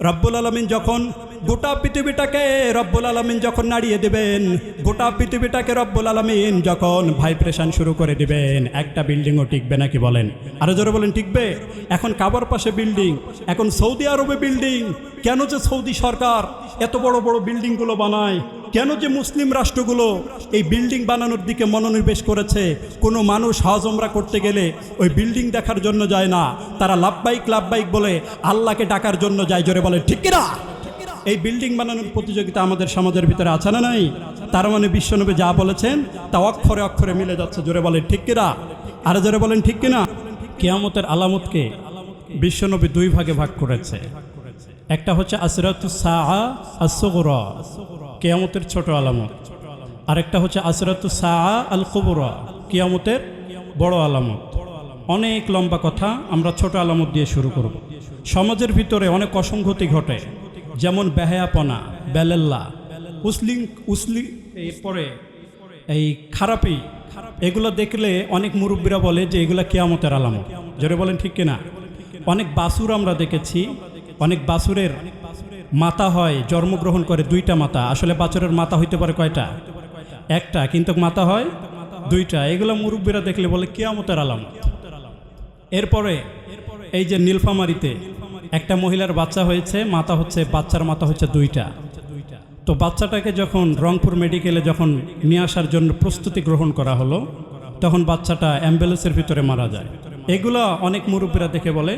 রব্বুল আলামিন যখন গোটা পৃথিবীটাকে রব্বুল আলামিন যখন নাড়িয়ে দেবেন, গোটা পৃথিবীটাকে রব্বুল আলামিন যখন ভাইব্রেশন শুরু করে দিবেন, একটা বিল্ডিংও টিকবে নাকি বলেন? আরো জোরে বলেন, টিকবে? এখন কাবার পাশে বিল্ডিং, এখন সৌদি আরবে বিল্ডিং। কেন যে সৌদি সরকার এত বড় বড় বিল্ডিংগুলো বানায়? কেন যে মুসলিম রাষ্ট্রগুলো এই বিল্ডিং বানানোর দিকে মনোনিবেশ করেছে? কোনো মানুষ হজ ওমরা করতে গেলে ওই বিল্ডিং দেখার জন্য যায় না, তারা লাব্বাইক লাব্বাইক বলে আল্লাহকে ডাকার জন্য যায়। জোরে বলে ঠিক কিনা? এই বিল্ডিং বানানোর প্রতিযোগিতা আমাদের সমাজের ভিতরে আছে না নাই? তার মানে বিশ্বনবী যা বলেছেন তা অক্ষরে অক্ষরে মিলে যাচ্ছে। জোরে বলেন ঠিক কিনা? আর জোরে বলেন ঠিক কিনা? কিয়ামতের আলামতকে বিশ্বনবী দুই ভাগে ভাগ করেছে। একটা হচ্ছে আসরাতুস সাআ আস-সুগরা, কিয়ামতের ছোট আলামত। আরেকটা হচ্ছে আসরাতুস সাআ আল কুবরা, কিয়ামতের বড় আলামত। অনেক লম্বা কথা, আমরা ছোট আলামত দিয়ে শুরু করব। সমাজের ভিতরে অনেক অসংগতি ঘটে, যেমন বেহায়াপনা, বেলেল্লা, উসলি, এরপরে এই খারাপি, এগুলো দেখলে অনেক মুরব্বীরা বলে যে এগুলা কিয়ামতের আলামত। জোরে বলেন ঠিক কিনা? অনেক বাছুর আমরা দেখেছি, অনেক বাছুরের মাথা হয়, জন্মগ্রহণ করে দুইটা মাথা। আসলে বাছুরের মাথা হইতে পারে কয়টা? একটা, কিন্তু মাথা হয় দুইটা। এগুলো মুরব্বীরা দেখলে বলে কিয়ামতের আলামত। এরপরে এই যে নীলফামারীতে একটা মহিলার বাচ্চা হয়েছে, মাথা হচ্ছে, বাচ্চার মাথা হচ্ছে দুইটা। তো বাচ্চাটাকে যখন রংপুর মেডিকেলে যখন নিয়ে আসার জন্য প্রস্তুতি গ্রহণ করা হলো, তখন বাচ্চাটা অ্যাম্বুলেন্সের ভিতরে মারা যায়। এগুলো অনেক মুরব্বীরা দেখে বলে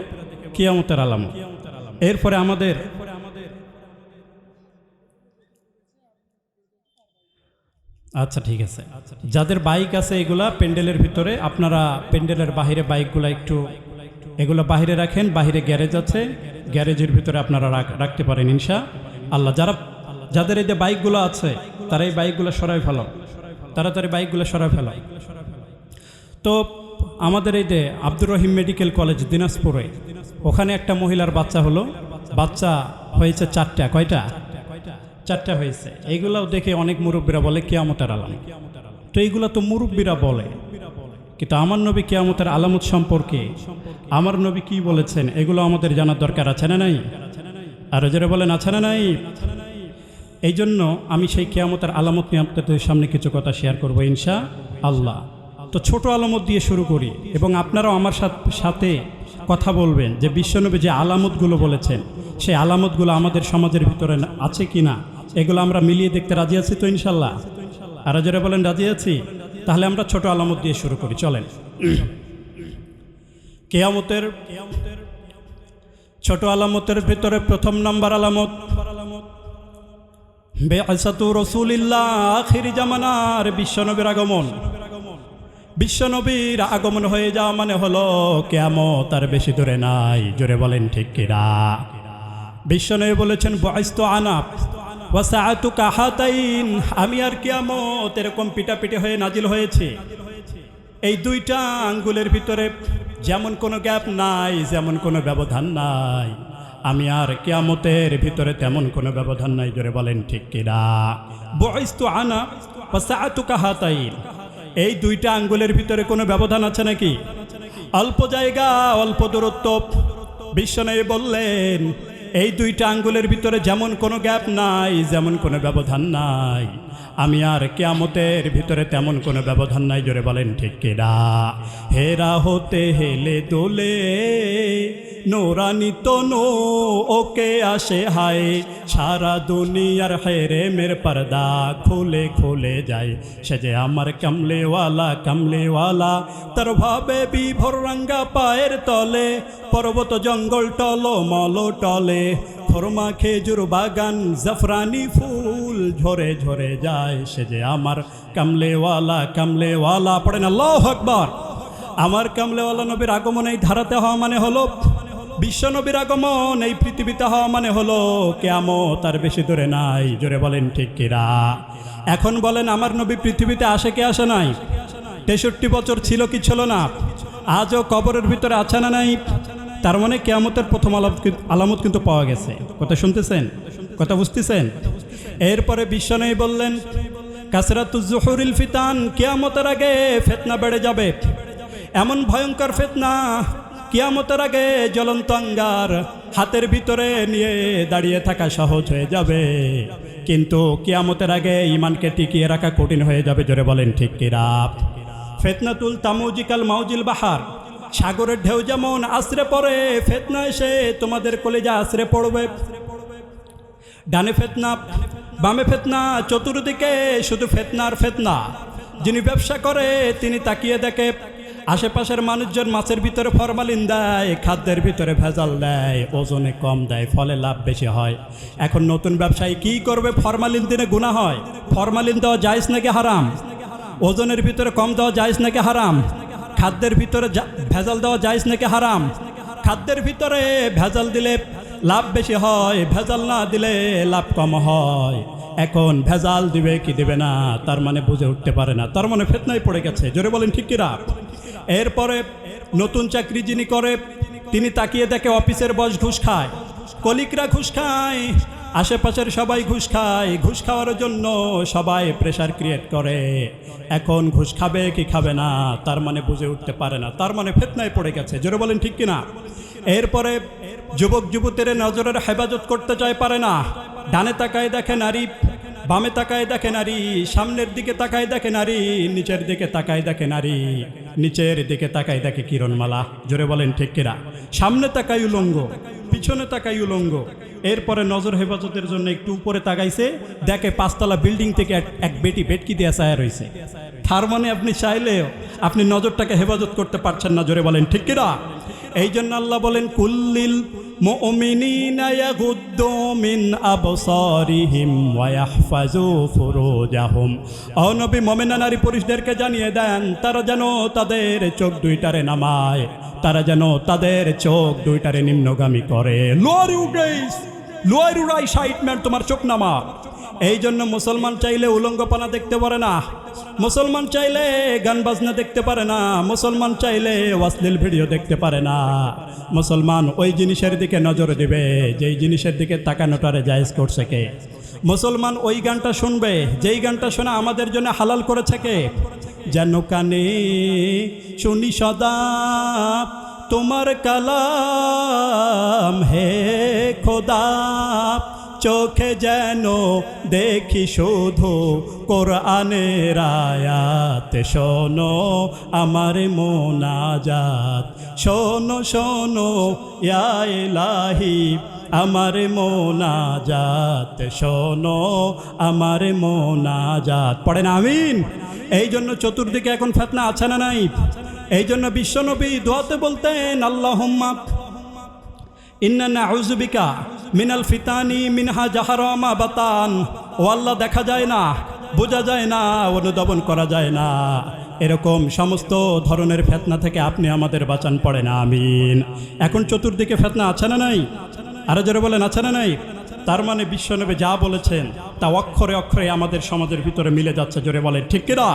কিয়ামতের আলামত। এরপরে আমাদের আচ্ছা ঠিক আছে, যাদের বাইক আছে এগুলা প্যান্ডেলের ভিতরে, আপনারা প্যান্ডেলের বাহিরে বাইকগুলা একটু এগুলো বাহিরে রাখেন। বাহিরে গ্যারেজ আছে, গ্যারেজের ভিতরে আপনারা রাখতে পারেন ইনশা আল্লাহ। যাদের এই যে বাইকগুলো আছে তারা এই বাইকগুলো সরাই ফেলো, তাড়াতাড়ি বাইকগুলো সরাই ফেলো। তো আমাদের এই যে আব্দুর রহিম মেডিকেল কলেজ দিনাজপুরে, ওখানে একটা মহিলার বাচ্চা হলো, বাচ্চা হয়েছে চারটা। কয়টা? চারটা হয়েছে। এইগুলাও দেখে অনেক মুরব্বীরা বলে কিয়ামতের আলামত। তো এইগুলা তো মুরব্বীরা বলে, কিন্তু আমার নবী কিয়ামতের আলামত সম্পর্কে আমার নবী কি বলেছেন এগুলো আমাদের জানার দরকার আছে না নাই? আর যারা বলেন আছে না নাই? এই জন্য আমি সেই কিয়ামতের আলামত নিয়ে আপনাদের সামনে কিছু কথা শেয়ার করবো ইনশা আল্লাহ। তো ছোট আলামত দিয়ে শুরু করি, এবং আপনারাও আমার সাথে কথা বলবেন যে বিশ্বনবী যে আলামতগুলো বলেছেন সেই আলামতগুলো আমাদের সমাজের ভিতরে আছে কি না, এগুলো আমরা মিলিয়ে দেখতে রাজি আছি তো ইনশাল্লাহ? আর যারা বলেন রাজি আছি, তাহলে আমরা ছোট আলামত দিয়ে শুরু করি, চলেন। কিয়ামতের ছোট আলামতের ভিতরে প্রথম নাম্বার আলামত বিআসাতু রাসূলিল্লাহ, আখির জামানার বিশ্বনবীর আগমন। বিশ্বনবীর আগমন হয়ে যাওয়া মানে হলো কিয়ামত আর বেশি দূরে নাই। জোরে বলেন ঠিক কিনা? বিশ্বনবী বলেছেন বুইসতু আনা ওয়া সাআতু কাহাতাইন, আমি আর কিয়ামত এরকম পিটাপিটি হয়ে নাজিল হয়েছে। এই দুইটা আঙ্গুলের ভিতরে যেমন কোনো গ্যাপ নাই, যেমন কোনো ব্যবধান নাই। আমি আর কিয়ামতের ভিতরে তেমন কোনো ব্যবধান নাই। জোরে বলেন ঠিক কিনা? বুইসতু আনা ওয়া সাআতু কাহাতাইন, এই দুইটা আঙ্গুলের ভিতরে কোনো ব্যবধান আছে নাকি? অল্প জায়গা, অল্প দূরত্ব। বিশ্বনবী বললেন এই দুইটা আঙ্গুলের ভিতরে যেমন কোনো গ্যাপ নাই, যেমন কোনো ব্যবধান নাই, আমি আর কিয়ামতের ভিতরে তেমন কোনো ব্যবধান নাই। জোরে বলেন ঠিক কিনা? হেরা হতে হেলে দোলে নোরানি তনু ওকে আসে হায়, সারা দুনিয়ার হেরে মের পর্দা খুলে খুলে যায়। সে যে আমার কামলেওয়ালা কামলেওয়ালা, তার ভাবে বিভোর রাঙ্গা পায়ের তলে, পর্বত জঙ্গল টল মল টলে, খরমা খেজুর বাগান জাফরানি ফুল ঝরে ঝরে যায়। সে যে আমার কামলেওয়ালা কামলেওয়ালা। পড়েন আল্লাহু আকবার। আমার কামলেওয়ালা নবীর আগমন এই ধারাতে হওয়া মানে হলো, বিশ্বনবীর আগমন এই পৃথিবীতে হওয়া মানে হলো কিয়ামত আর বেশি দূরে নাই। জোরে বলেন ঠিক কিনা? এখন বলেন আমার নবী পৃথিবীতে আসে কি আসে নাই? 63 বছর ছিল কি ছিল না? আজও কবরের ভিতরে আছে না নাই? তার মানে কিয়ামতের প্রথম আলামত কিন্তু পাওয়া গেছে। কথা শুনতেছেন? কথা বুঝতেছেন? এরপরে বিশ্বনবী বললেন কাসরাতুজ জুহুরিল ফিতান, কিয়ামতের আগে ফিতনা বেড়ে যাবে। এমন ভয়ঙ্কর ফিতনা, কিয়ামতের আগে জ্বলন্ত আঙ্গার হাতের ভিতরে নিয়ে দাঁড়িয়ে থাকা সহজ হয়ে যাবে, কিন্তু কিয়ামতের আগে ঈমানকে টিকিয়ে রাখা কঠিন হয়ে যাবে। জোরে বলেন ঠিক কিনা? ফিতনাতুল তামুজিকাল মাউজিল বাহার, সাগরের ঢেউ যেমন আছড়ে পড়ে, ফিতনা এসে তোমাদের কলিজা আছড়ে পড়বে। ডানে ফিতনা, বামে ফিতনা, চতুর্দিকে শুধু ফিতনার ফিতনা। যিনি ব্যবসা করে তিনি তাকিয়ে দেখে আশেপাশের মানুষজন মাছের ভিতরে ফরমালিন দেয়, খাদ্যের ভিতরে ভেজাল দেয়, ওজনে কম দেয়, ফলে লাভ বেশি হয়। এখন নতুন ব্যবসায়ী কি করবে? ফরমালিন দিনে গুনাহ হয়। ফরমালিন দেওয়া জায়েজ নাকি হারাম? ওজনের ভিতরে কম দেওয়া জায়েজ নাকি হারাম? খাদ্যের ভিতরে ভেজাল দেওয়া জায়েজ নাকি হারাম? খাদ্যের ভিতরে ভেজাল দিলে লাভ বেশি হয়, ভেজাল না দিলে লাভ কম হয়। এখন ভেজাল দিবে কি দিবে না তার মানে বুঝে উঠতে পারে না, তার মানে ফিতনায় পড়ে গেছে। জোরে বলেন ঠিক কিনা? এরপরে নতুন চাকরি যিনি করে তিনি তাকিয়ে দেখে অফিসের বস ঘুষ খায়, কলিগরা ঘুষ খায়, আশেপাশের সবাই ঘুষ খায়। ঘুষ খাওয়ার জন্য সবাই প্রেশার ক্রিয়েট করে। এখন ঘুষ খাবে কি খাবে না তার মানে বুঝে উঠতে পারে না, তার মানে ফিতনায় পড়ে গেছে। জোরে বলেন ঠিক কিনা? এরপরে যুবক যুবতীর নজরের হেফাজত করতে চায়, পারে না। ডানে তাকায় দেখে নারী, বামে তাকায় দেখে নারী, সামনের দিকে তাকায় দেখে নারী, নিচের দিকে তাকায় দেখে নারী, নিচের দিকে তাকায় দেখে কিরণমালা। জোরে বলেন ঠিক কিনা? সামনে তাকাই উলঙ্গ, পিছনে তাকাই উলঙ্গ। এরপরে নজর হেফাজতের জন্য একটু উপরে তাকাইছে, দেখে 5 তলা বিল্ডিং থেকে এক বেটি বেটকি দিয়ে ছায়া রয়েছে। তার মানে আপনি চাইলেও আপনি নজরটাকে হেফাজত করতে পারছেন না। জোরে বলেন ঠিক কিনা? এই জন্য আল্লাহ বলেন কুল্লিল মুমিনিনা ইয়াগুদ্দু মিন আবসারিহিম ওয়া ইয়াহফাজু ফুরুজাহুম। ও নবী, মুমিনা নারী পুরুষদেরকে জানিয়ে দেন তারা যেন তাদের চোখ দুইটারে নামায়, তারা যেন তাদের চোখ দুইটারে নিম্নগামী করে। Lower you guys, lower you right side man, তোমার চোখ নামা। এই জন্য মুসলমান চাইলে উলঙ্গপনা দেখতে পারে না, মুসলমান চাইলে গান বাজনা দেখতে পারে না, মুসলমান চাইলে অশ্লীল ভিডিও দেখতে পারে না। মুসলমান ওই জিনিসের দিকে নজর দিবে যেই জিনিসের দিকে তাকানোটারে জায়েজ করছে কে। মুসলমান ওই গানটা শুনবে যেই গানটা শোনা আমাদের জন্য হালাল করেছে কে। যেন কানে শুনি সদা তোমার কালাম হে খোদা, চোখে যেন দেখি শুধু কোরআনের আয়াত। শোনো আমার মোনাজাত, শোনো শোনো ইয়া ইলাহি আমার মোনাজাত, শোনো আমার মোনাজাত। পড়েন আমিন। এই জন্য চতুর্দিকে এখন ফিতনা আছে না নাই? এই জন্য বিশ্বনবী দোয়াতে বলতেন আল্লাহুম্মা ইন্না নাউযু বিকা মিনাল ফিতানি মিনহা জাহারা মা বাতান। ও আল্লাহ, দেখা যায় না, বোঝা যায় না, অনুধাবন করা যায় না, এরকম সমস্ত ধরনের ফিতনা থেকে আপনি আমাদের বাঁচান। পড়ে না আমিন। এখন চতুর্দিকে ফিতনা আছে না নাই? আরো জোরে বলেন আছে না নাই? তার মানে বিশ্বনবী যা বলেছেন তা অক্ষরে অক্ষরে আমাদের সমাজের ভিতরে মিলে যাচ্ছে। জোরে বলেন ঠিক কিনা?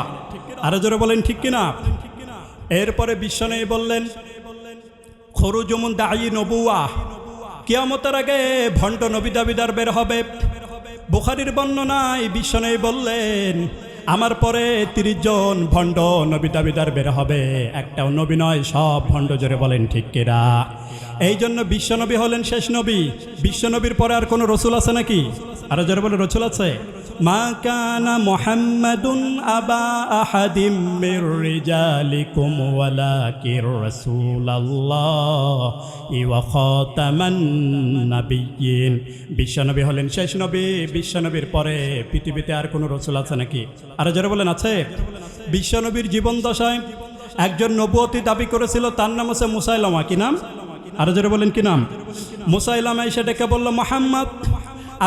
আরো জোরে বলেন ঠিক কিনা? এরপরে বিশ্বনবী বললেন খরুজুমুন দাঈ নবুয়া, কিয়ামতের আগে ভণ্ড নবী দাবিদার বের হবে। বুখারীর বর্ণনায় বিশ্বনবী বললেন আমার পরে 30 জন ভণ্ড নবী দাবিদার বের হবে, একটাও নবী নয়, সব ভণ্ড। জোরে বলেন ঠিক কিনা? এই জন্য বিশ্বনবী হলেন শেষ নবী। বিশ্বনবীর পরে আর কোনো রসুল আছে নাকি? আরো জোরে বলে রসুল আছে? মা কানা মুহাম্মাদুন আবা আহাদিম মির রিজালিকুম ওয়ালাকির রাসূলুল্লাহি ওয়া খাতামান নাবিয়্যিন। বিশ্বনবী হলেন শেষ নবী। বিশ্বনবীর পরে পৃথিবীতে আর কোনো রসুল আছে নাকি? আরো জোরে বলেন আছে? বিশ্বনবীর জীবন দশায় একজন নবুয়তি দাবি করেছিল, তার নাম হচ্ছে মুসাইলামা। কি নাম? আরো জোরে বলেন কি নাম? মুসাইলামা এসে ডেকে বলল, মোহাম্মদ,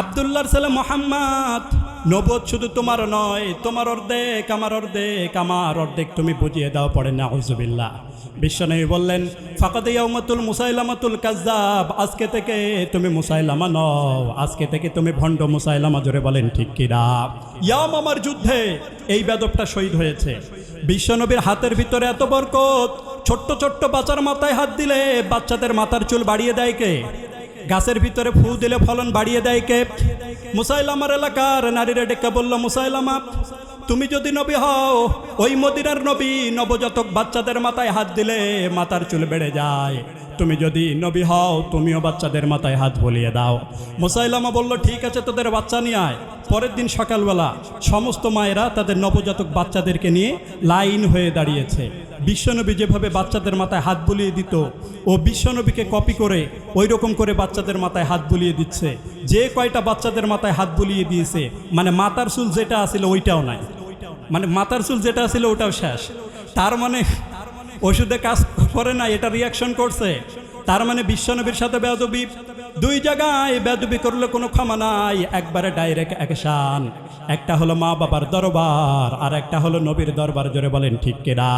আব্দুল্লাহর ছেলে মোহাম্মদ, নবুয়ত শুধু তোমার নয়, তোমার অর্ধেক আমার অর্ধেক, আমার অর্ধেক তুমি বুঝিয়ে দাও। পড়ে নাউযুবিল্লাহ। বিশ্বনবী বললেন ফাকাদ ইয়াউমাতুল মুসাইলামাতুল কাজ্জাব, আজকে থেকে তুমি মুসাইলামা নও, আজকে থেকে তুমি ভণ্ড মুসাইলামা। জোরে বলেন ঠিক কিনা? ইয়ামামার যুদ্ধে এই বেদবটা শহীদ হয়েছে। বিশ্বনবীর হাতের ভিতরে এত বরকত, ছোট্ট ছোট্ট বাচ্চার মাথায় হাত দিলে বাচ্চাদের মাথার চুল বাড়িয়ে দেয় কে? গাছের ভিতরে ফু দিলে ফলন বাড়িয়ে দেয় কে? মুসাইলামার এলাকার নারীরা ডেকে বলল, মুসাইলামা, তুমি যদি নবী হও, ওই মদিনার নবী নবজাতক বাচ্চাদের মাথায় হাত দিলে মাথার চুল বেড়ে যায়। তুমি যদি নবী হও তুমিও বাচ্চাদের মাথায় হাত বুলিয়ে দাও। মুসাইলামা বলল, ঠিক আছে, তোদের বাচ্চা নিয়ে আয়। পরের দিন সকালবেলা সমস্ত মায়েরা তাদের নবজাতক বাচ্চাদেরকে নিয়ে লাইন হয়ে দাঁড়িয়েছে। বিশ্বনবী যেভাবে বাচ্চাদের মাথায় হাত বুলিয়ে দিত, ও বিশ্বনবীকে কপি করে ওই রকম করে বাচ্চাদের মাথায় হাত বুলিয়ে দিচ্ছে। যে কয়টা বাচ্চাদের মাথায় হাত বুলিয়ে দিয়েছে, মানে মাথার চুল যেটা আছিল ওইটাও নাই, মানে মাথার চুল যেটা ছিল ওটাও শেষ। তার মানে ওষুধে কাজ করে না, এটা রিয়াকশন করছে। তার মানে বিশ্বনবীর সাথে বেয়াদবি, দুই জায়গায় বেয়াদবি করলে কোনো ক্ষমা নাই, একবারে ডাইরেক্ট অ্যাকশন। একটা হলো মা বাবার দরবার, আর একটা হলো নবীর দরবার। জোরে বলেন ঠিক কিনা?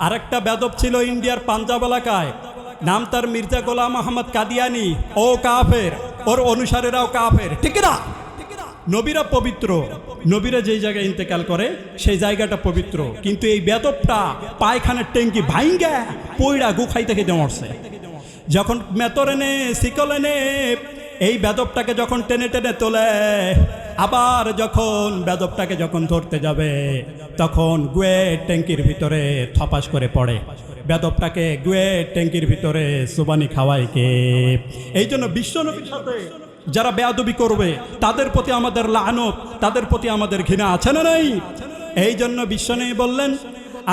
আর একটা বেয়াদব ছিল ইন্ডিয়ার পাঞ্জাব এলাকায়, নাম তার মির্জা গোলাম আহমদ কাদিয়ানি। ও কাফের, ওর অনুসারীরাও কাফের, ঠিক না? নবীরা পবিত্র, নবীরা যেই জায়গায় ইন্তেকাল করে সেই জায়গাটা পবিত্র, কিন্তু এই বেদবটা পায়খানার ট্যাঙ্কি ভাইঙ্গা পইড়া গুখাই থেকে মরছে। যখন মেতর এনে শিকল এনে এই বেদবটাকে যখন টেনে টেনে তোলে, আবার যখন বেদবটাকে যখন ধরতে যাবে তখন গুয়ে ট্যাঙ্কির ভিতরে থপাস করে পড়ে। বেদবটাকে গুয়ে ট্যাঙ্কির ভিতরে সুবানি খাওয়ায় কে? এই জন্য বিশ্বনবীর সাথে যারা বেয়াদবি করবে তাদের প্রতি আমাদের লানত, তাদের প্রতি আমাদের ঘৃণা আছে না নাই? এই জন্য বিশ্বনবী বললেন,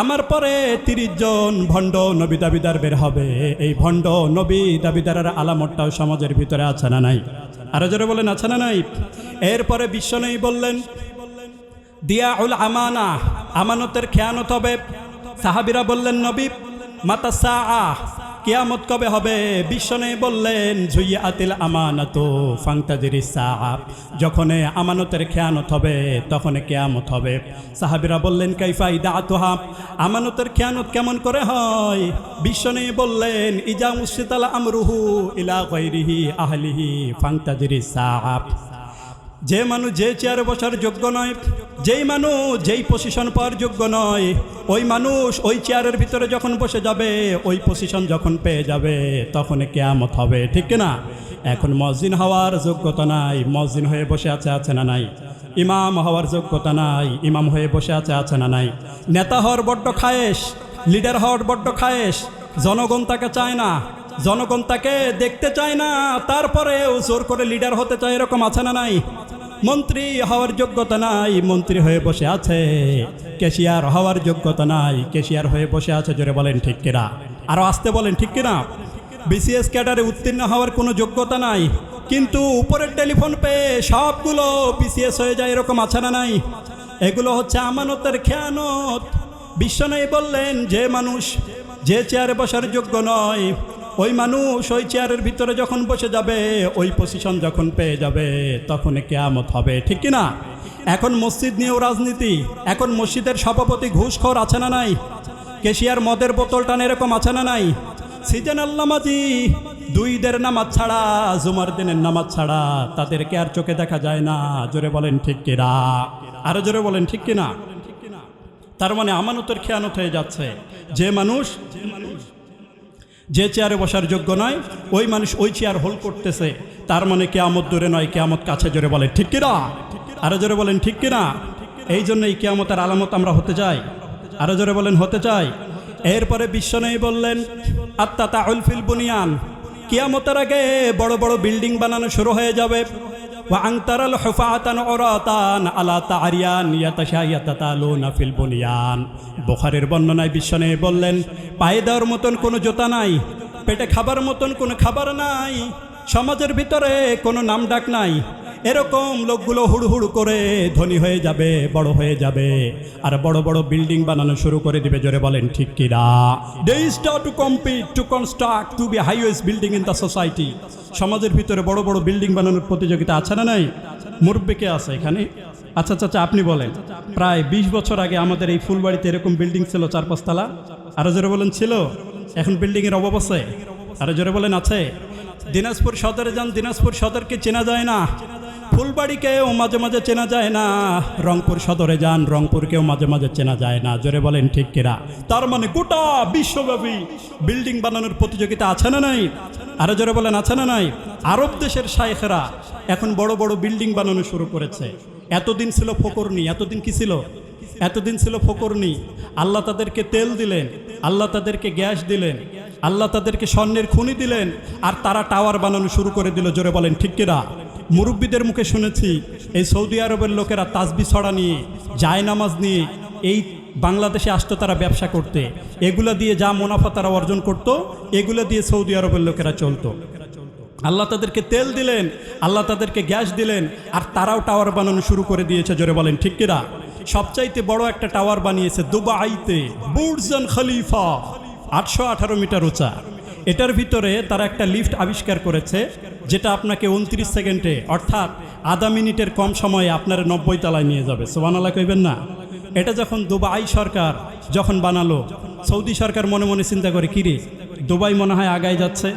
আমার পরে 30 জন ভণ্ড নবী দাবিদার বের হবে। এই ভণ্ড নবী দাবিদারের আলামতটাও সমাজের ভিতরে আছে না নাই? আরো জোরে বলেন, আছে না নাই? এরপরে বিশ্বনবী বললেন, দিয়াউল আমানা, আমানতের খেয়ানত হবে। সাহাবীরা বললেন, নবী মাতা সাআ, কিয়ামত কবে হবে? বিশ্বনবী বললেন, জুইয়াতিল আমানাতু ফান্তাজিরিস সাআ, যখন আমানতের খেয়ানত হবে তখন কিয়ামত হবে। সাহাবীরা বললেন, কাইফা ইদাতুহা, আমানতের খেয়ানত কেমন করে হয়? বিশ্বনবী বললেন, ইজা মুসিতাল আমরুহু ইলা গায়রিহি আহলিহি ফান্তাজিরিস সাআ, যে মানুষ যে চেয়ারে বসার যোগ্য নয়, যেই মানুষ যেই পজিশন পাওয়ার যোগ্য নয়, ওই মানুষ ওই চেয়ারের ভিতরে যখন বসে যাবে, ওই পজিশন যখন পেয়ে যাবে তখন কিয়ামত হবে, ঠিক না? এখন মুয়াজ্জিন হওয়ার যোগ্যতা নাই, মুয়াজ্জিন হয়ে বসে আছে না নাই? ইমাম হওয়ার যোগ্যতা নাই, ইমাম হয়ে বসে আছে না নাই? নেতা হওয়ার বড্ড খায়েশ, লিডার হওয়ার বড্ড খায়েশ, জনগণ তাকে চায় না, জনগণ তাকে দেখতে চায় না, তারপরেও জোর করে লিডার হতে চায়, এরকম আছে না নাই? মন্ত্রী হওয়ার যোগ্যতা নাই, মন্ত্রী হয়ে বসে আছে। ক্যাশিয়ার হওয়ার যোগ্যতা নাই, ক্যাশিয়ার হয়ে বসে আছে। জোরে বলেন ঠিক কিনা? আরো আসতে বলেন ঠিক কিনা? বিসিএস ক্যাডারে উত্তীর্ণ হওয়ার কোনো যোগ্যতা নাই, কিন্তু উপরের টেলিফোন পেয়ে সবগুলো বিসিএস হয়ে যায়, এরকম আছে না নাই? এগুলো হচ্ছে আমানতের খেয়ানত। বিশ্বনবী বললেন, যে মানুষ যে চেয়ারে বসার যোগ্য নয়, ওই মানুষ ওই চেয়ারের ভিতরে যখন বসে যাবে, ওই পজিশন যখন পেয়ে যাবে তখন কিয়ামত হবে, ঠিক কিনা? এখন মসজিদ নিয়েও রাজনীতি, এখন মসজিদের সভাপতি ঘুষখোর, আছে না নাই? কেশিয়ার মদের বোতল টান, এরকম আছে না নাই? সিজনাল নামাজি, 2 ঈদের নামাজ ছাড়া, জুমার দিনের নামাজ ছাড়া তাদেরকে আর চোখে দেখা যায় না। জোরে বলেন ঠিক কিনা? আরো জোরে বলেন ঠিক কিনা? তার মানে আমানতের খেয়ানত হয়ে যাচ্ছে। যে মানুষ যে চেয়ারে বসার যোগ্য নয়, ওই মানুষ ওই চেয়ার হোল্ড করতেছে, তার মানে কিয়ামত দূরে নয়, কিয়ামত কাছে। জোরে বলেন ঠিক কিনা? আরো জোরে বলেন ঠিক কিনা? এই জন্য এই কিয়ামতের আলামত আমরা হতে চাই। আরো জোরে বলেন হতে চাই। এরপরে বিশ্বনবী বললেন, আত্তাতাউল ফিল বুনিয়ান, কিয়ামতের আগে বড় বড় বিল্ডিং বানানো শুরু হয়ে যাবে। ওয়া আনতারাল হুফাতান উরাতান আলা তারিয়ান ইয়াতাশায়াতাতালুনা ফিল বুনিয়ান। বুখারীর বর্ণনায় বিশ্বনবী বললেন, পায়ে দেওয়ার মতন কোনো জুতা নাই, পেটে খাবার মতন কোনো খাবার নাই, সমাজের ভিতরে কোনো নাম ডাক নাই, এরকম লোকগুলো হুড় করে ধনী হয়ে যাবে, বড় হয়ে যাবে, আর বড় বড় বিল্ডিং বানানো শুরু করে দিবে। জোরে বলেন ঠিক কিনা? They start to compete, to construct, to be highest building in the society. সমাজের ভিতরে বড় বড় বিল্ডিং বানানোর প্রতিযোগিতা আছে না নাই? মুরব্বি কে আছে এখানে? আচ্ছা চাচা আপনি বলেন, প্রায় 20 বছর আগে আমাদের এই ফুলবাড়িতে এরকম বিল্ডিং ছিল 4-5 তলা। আরো জোরে বলেন ছিল? এখন বিল্ডিং এর অভাব আছে? আরো জোরে বলেন আছে? দিনাজপুর সদরে যান, দিনাজপুর সদরকে চেনা যায় না, ফুলবাড়িকেও মাঝে মাঝে চেনা যায় না। রংপুর সদরে যান, রংপুরকেও মাঝে মাঝে চেনা যায় না। জোরে বলেন ঠিক কিনা? তার মানে গোটা বিশ্বব্যাপী বিল্ডিং বানানোর প্রতিযোগিতা আছে না নাই? আরো জোরে বলেন আছে না নাই? আরব দেশের শায়েখরা এখন বড় বড় বিল্ডিং বানানো শুরু করেছে। এতদিন ছিল ফকরনি, এতদিন কি ছিল? এতদিন ছিল ফকরনি। আল্লাহ তাদেরকে তেল দিলেন, আল্লাহ তাদেরকে গ্যাস দিলেন, আল্লাহ তাদেরকে স্বর্ণের খনি দিলেন, আর তারা টাওয়ার বানানো শুরু করে দিল। জোরে বলেন ঠিক কিনা? মুরব্বীদের মুখে শুনেছি এই সৌদি আরবের লোকেরা তাসবিহ ছড়া নিয়ে, জায়নামাজ নিয়ে এই বাংলাদেশে আসতো তারা ব্যবসা করতে। এগুলা দিয়ে যা মুনাফা তারা অর্জন করত, এগুলো দিয়ে সৌদি আরবের লোকেরা চলতো। আল্লাহ তাদেরকে তেল দিলেন, আল্লাহ তাদেরকে গ্যাস দিলেন, আর তারাও টাওয়ার বানানো শুরু করে দিয়েছে। জোরে বলেন ঠিক কিনা? সবচাইতে বড় একটা টাওয়ার বানিয়েছে দুবাইতে, বুর্জান খলিফা, 818 মিটার উঁচা। এটার ভিতরে তারা একটা লিফট আবিষ্কার করেছে, যেটা আপনাকে 29 সেকেন্ডে, অর্থাৎ আধা মিনিটের কম সময়ে আপনার 90 তলায় নিয়ে যাবে। সুবহানাল্লাহ কইবেন না? এটা যখন দুবাই সরকার যখন বানালো, সৌদি সরকার মনে মনে চিন্তা করে, কিরে দুবাই মনে হয় আগায় যাচ্ছে,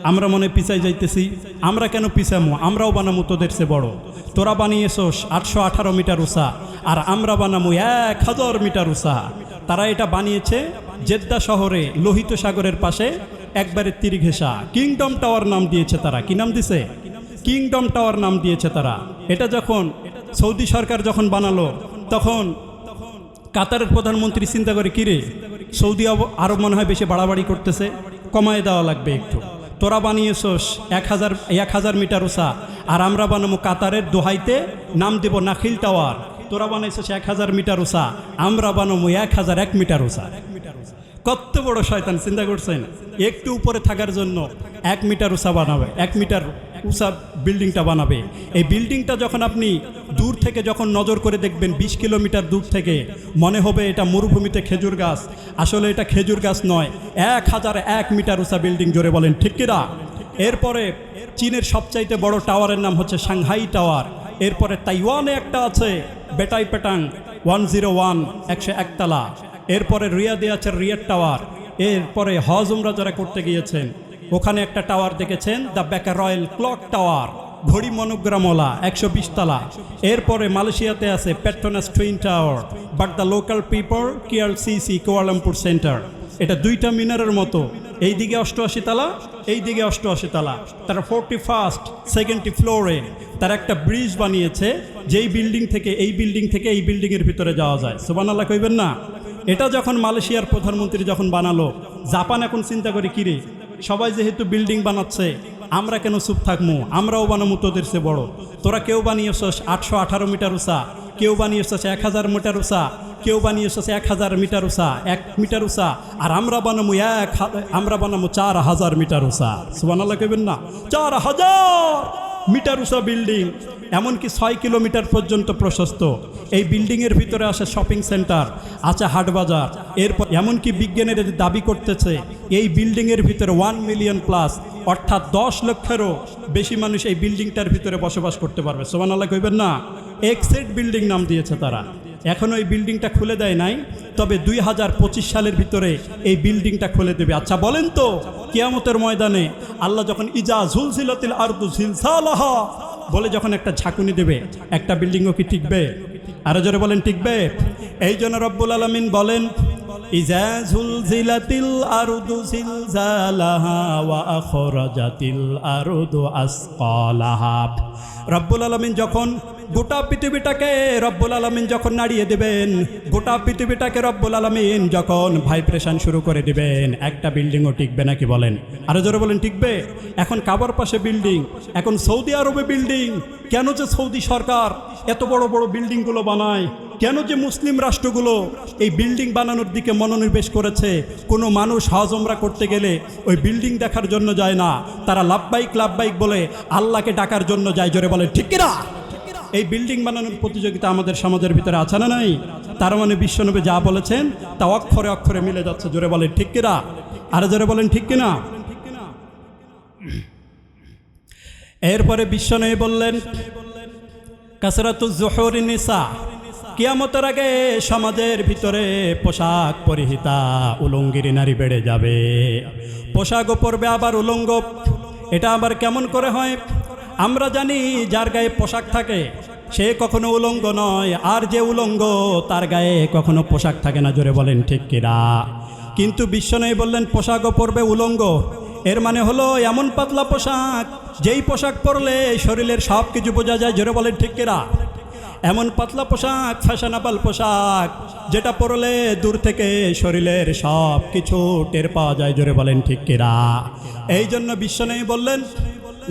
আমরা মনে পিছাই যাইতেছি, আমরা কেন পিছামো, আমরাও বানামো তোদের চেয়ে বড়। তোরা বানিয়েছোস 818 মিটার উঁচা, আর আমরা বানামো 1000 মিটার উঁচা। তারা এটা বানিয়েছে জেদ্দা শহরে, লোহিত সাগরের পাশে, একবারে তীর ঘেঁষা। কিংডম টাওয়ার নাম দিয়েছে তারা। কি নাম দিছে? কিংডম টাওয়ার নাম দিয়েছে তারা। এটা যখন সৌদি সরকার যখন বানালো, তখন কাতারের প্রধানমন্ত্রী চিন্তা করে, কিরে সৌদি আরব মনে হয় বেশি বাড়াবাড়ি করতেছে, কমায় দেওয়া লাগবে একটু। তোরা বানিয়েছোস 1000 মিটার উঁচা, আর আমরা বানাবো কাতারের দোহাইতে, নাম দেব নাখিল টাওয়ার। তোরা বানাইছোস 1000 মিটার উঁচা, আমরা বানাবো 1001 মিটার উঁচা। কত বড় শয়তান, চিন্তা করছেন? একটু উপরে থাকার জন্য 1 মিটার উঁচা বানাবে, 1 মিটার উঁচা বিল্ডিংটা বানাবে। এই বিল্ডিংটা যখন আপনি দূর থেকে যখন নজর করে দেখবেন, 20 কিলোমিটার দূর থেকে, মনে হবে এটা মরুভূমিতে খেজুর গাছ। আসলে এটা খেজুর গাছ নয়, 1001 মিটার উঁচা বিল্ডিং। জোরে বলেন ঠিক কিনা? এরপরে চীনের সবচাইতে বড় টাওয়ারের নাম হচ্ছে সাংহাই টাওয়ার। এরপরে তাইওয়ানে একটা আছে, বেটাই পেটাং 101, 101 তলা। এরপরে রিয়াদে আছে রিয়াদ টাওয়ার। এরপরে হজ উমরা যারা করতে গিয়েছেন, ওখানে একটা টাওয়ার দেখেছেন, দ্য বেকার রয়্যাল ক্লক টাওয়ার, ঘড়ি মনোগ্রামওয়ালা, 120 তলা। এরপরে মালয়েশিয়াতে আছে Petronas twin tower, but the local people KLCC, Kuala Lumpur centre. এটা দুইটা মিনারের মতো, এই দিকে 88 তলা, এই দিকে 88 তলা। তারা 41st 2nd ফ্লোরে তারা একটা ব্রিজ বানিয়েছে, যেই বিল্ডিং থেকে এই বিল্ডিং থেকে এই বিল্ডিংয়ের ভিতরে যাওয়া যায়। সুবহানাল্লাহ কইবেন না? এটা যখন মালয়েশিয়ার প্রধানমন্ত্রী যখন বানালো, জাপান এখন চিন্তা করে, কিরে সবাই যেহেতু বিল্ডিং বানাচ্ছে, আমরা কেন চুপ থাকবো, আমরাও বানাবো তোদের চেয়ে বড়। তোরা কেউ বানিয়েছস 818 মিটার উঁচা, কেউ বানিয়েছস 1000 মিটার উঁচা, কেউ বানিয়েছস 1000 মিটার উঁচা, 1 মিটার উঁচা, আর আমরা বানাবো 4000 মিটার উঁচা। সুবহানাল্লাহ কইবেন না? 4000 মিটার উঁচা বিল্ডিং, এমনকি 6 কিলোমিটার পর্যন্ত প্রশস্ত। এই বিল্ডিংয়ের ভিতরে আসে শপিং সেন্টার, আছে হাট বাজার। এরপর এমনকি বিজ্ঞানীরা দাবি করতেছে এই বিল্ডিংয়ের ভিতরে 1 মিলিয়ন প্লাস, অর্থাৎ 10 লক্ষেরও বেশি মানুষ এই বিল্ডিংটার ভিতরে বসবাস করতে পারবে। সুবহানাল্লাহ কইবেন না? এক্সেট বিল্ডিং নাম দিয়েছে তারা। এখনও এই বিল্ডিংটা খুলে দেয় নাই, তবে 2025 সালের ভিতরে এই বিল্ডিংটা খুলে দেবে। আচ্ছা বলেন তো, কিয়ামতের ময়দানে আল্লাহ যখন ইজা জুলজিলাতিল আরদু জিলজালাহা বলে যখন একটা ঝাঁকুনি দেবে, একটা বিল্ডিংও কি টিকবে? আরো জোরে বলেন টিকবে? এই জন্য রব্বুল আলামিন বলেন, ইজা জুলজিলাতিল আরদু জিলজালাহা ওয়া আখরাজাতিল আরদু আসকালাহা। রব্বুল আলামিন যখন গোটা পৃথিবীটাকে রব্বুল আলামিন যখন নাড়িয়ে দেবেন, গোটা পৃথিবীটাকে রব্বুল আলামিন যখন ভাইব্রেশন শুরু করে দিবেন, একটা বিল্ডিংও টিকবে নাকি বলেন? আরো জোরে বলেন টিকবে? এখন কাবার পাশে বিল্ডিং, এখন সৌদি আরবে বিল্ডিং। কেন যে সৌদি সরকার এত বড় বড় বিল্ডিংগুলো বানায়, কেন যে মুসলিম রাষ্ট্রগুলো এই বিল্ডিং বানানোর দিকে মনোনিবেশ করেছে? কোনো মানুষ হজ উমরা করতে গেলে ওই বিল্ডিং দেখার জন্য যায় না, তারা লাব্বাইক লাব্বাইক বলে আল্লাহকে ডাকার জন্য যায়। জোরে বলেন ঠিক কিনা? এই বিল্ডিং বানানোর প্রতিযোগিতা আমাদের সমাজের ভিতরে আছে না নাই? তার মানে বিশ্বনবী যা বলেছেন তা অক্ষরে অক্ষরে মিলে যাচ্ছে। জোরে বলেন ঠিক কিনা? আরে জোরে বলেন ঠিক কিনা? এরপরে বিশ্বনবী বললেন, কাসরাতুজ জুহুরি নিসা, কিয়ামতের আগে সমাজের ভিতরে পোশাক পরিহিতা উলঙ্গিনী নারী বেড়ে যাবে। পোশাকও পরবে আবার উলঙ্গ। এটা আবার কেমন করে হয়? আমরা জানি যার গায়ে পোশাক থাকে সে কখনো উলঙ্গ নয়, আর যে উলঙ্গ তার গায়ে কখনো পোশাক থাকে না। জোরে বলেন ঠিক কিনা? কিন্তু বিশ্বনবী বললেন পোশাকও পরবে উলঙ্গ। এর মানে হলো এমন পাতলা পোশাক, যেই পোশাক পরলে শরীরের সব কিছু বোঝা যায়। জোরে বলেন ঠিক কিনা? এমন পাতলা পোশাক, ফ্যাশনেবল পোশাক, যেটা পরলে দূর থেকে শরীরের সব কিছু টের পাওয়া যায়। জোরে বলেন ঠিক কিনা? এই জন্য বিশ্বনবী বললেন,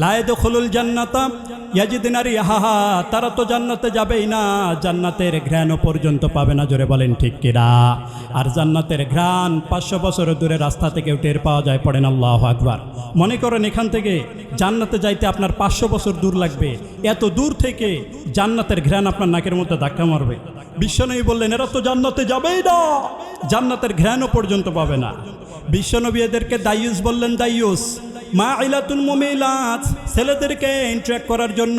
লা ইয়াদখুলুল জান্নাতা ইয়াজিদুনা রিহাহা, তারা তো জান্নাতে যাবেই না, জান্নাতের ঘ্রাণও পর্যন্ত পাবে না। জোরে বলেন ঠিক কিনা? আর জান্নাতের ঘ্রাণ 500 বছর দূরে রাস্তা থেকেও টের পাওয়া যায়। পড়েন আল্লাহু আকবার। মনে করেন এখান থেকে জান্নাতে যাইতে আপনার 500 বছর দূর লাগবে, এত দূর থেকে জান্নাতের ঘ্রাণ আপনার নাকের মধ্যে ধাক্কা মারবে। বিশ্বনবী বললেন, এরা তো জান্নাতে যাবেই না, জান্নাতের ঘ্রাণও পর্যন্ত পাবে না। বিশ্বনবী এদেরকে দাইয়ুস বললেন। দাইয়ুস মাইলাতুন মুমিলাত, ছেলেদেরকে ইন্টারঅ্যাক্ট করার জন্য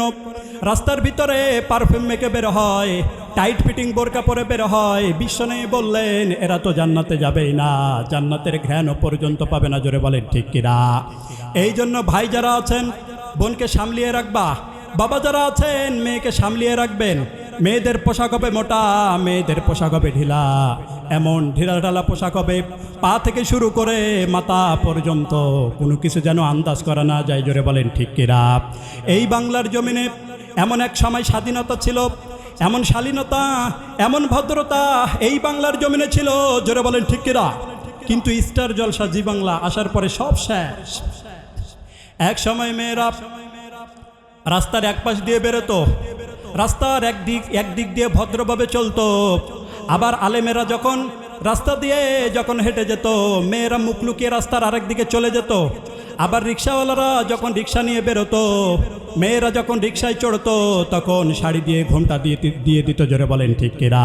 রাস্তার ভিতরে পারফিউম মেখে বের হয়, টাইট ফিটিং বোরকা পরে বের হয়। বিশ্বনবী বললেন, এরা তো জান্নাতে যাবেই না, জান্নাতের ঘ্রাণও পর্যন্ত পাবে না। জোরে বলেন ঠিক কিনা? এই জন্য ভাই যারা আছেন, বোনকে সামলিয়ে রাখবা। বাবা যারা আছেন, মেয়েকে সামলিয়ে রাখবেন। মেয়েদের পোশাক হবে মোটা, মেয়েদের পোশাক হবে ঢিলা। এমন ঢিলা ঢালা পোশাক হবে, পা থেকে শুরু করে মাথা পর্যন্ত কোনো কিছু যেন আন্দাজ করা না যায়। জোরে বলেন ঠিক কিনা? এই বাংলার জমিনে এমন এক সময় স্বাধীনতা ছিল, এমন শালীনতা, এমন ভদ্রতা এই বাংলার জমিনে ছিল। জোরে বলেন ঠিক কিনা? কিন্তু স্টার জলসা জি বাংলা আসার পরে সব শেষ। এক সময় মেয়েরা রাস্তার এক পাশ দিয়ে বেরোতো, রাস্তার একদিক দিয়ে ভদ্রভাবে চলতো। আবার আলেমেরা যখন রাস্তা দিয়ে যখন হেঁটে যেত, মেয়েরা মুখ লুকিয়ে রাস্তার আরেক দিকে চলে যেত। আবার রিক্সাওয়ালারা যখন রিক্সা নিয়ে বেরোতো, মেয়েরা যখন রিক্সায় চড়তো, তখন শাড়ি দিয়ে ঘোমটা দিয়ে দিত। জোরে বলেন ঠিক কিনা?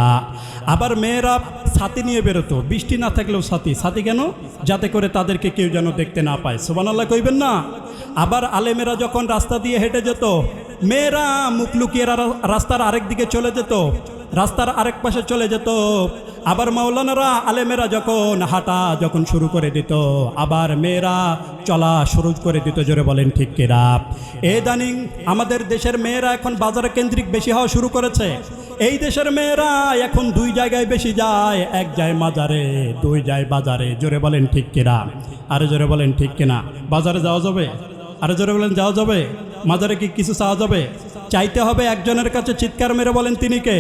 আবার মেয়েরা ছাতি নিয়ে বেরোতো, বৃষ্টি না থাকলেও ছাতি কেন? যাতে করে তাদেরকে কেউ যেন দেখতে না পায়। সুবহানাল্লাহ কইবেন না? আবার আলেমেরা যখন রাস্তা দিয়ে হেঁটে যেত, মেয়েরা মুখ লুকিয়ে রাস্তার আরেক দিকে চলে যেত, রাস্তার আরেক পাশে চলে যেত। আবার মাওলানারা আলেমেরা যখন শুরু করে দিত, আবার মেয়েরা চলা শুরু করে দিত। জোরে বলেন ঠিক কিনা? ইদানিং আমাদের দেশের মেয়েরা এখন বাজার কেন্দ্রিক বেশি হওয়া শুরু করেছে। এই দেশের মেয়েরা এখন 2 জায়গায় বেশি যায়, এক যায় মাজারে, 2 যায় বাজারে। জোরে বলেন ঠিক কিনা? আরে জোরে বলেন ঠিক কিনা? বাজারে যাওয়া যাবে? আরে জোরে বলেন যাওয়া যাবে? মাজারে কি কিছু চাওয়া যাবে? চাইতে হবে একজনের কাছে। চিৎকার মেরে বলেন তিনি কে?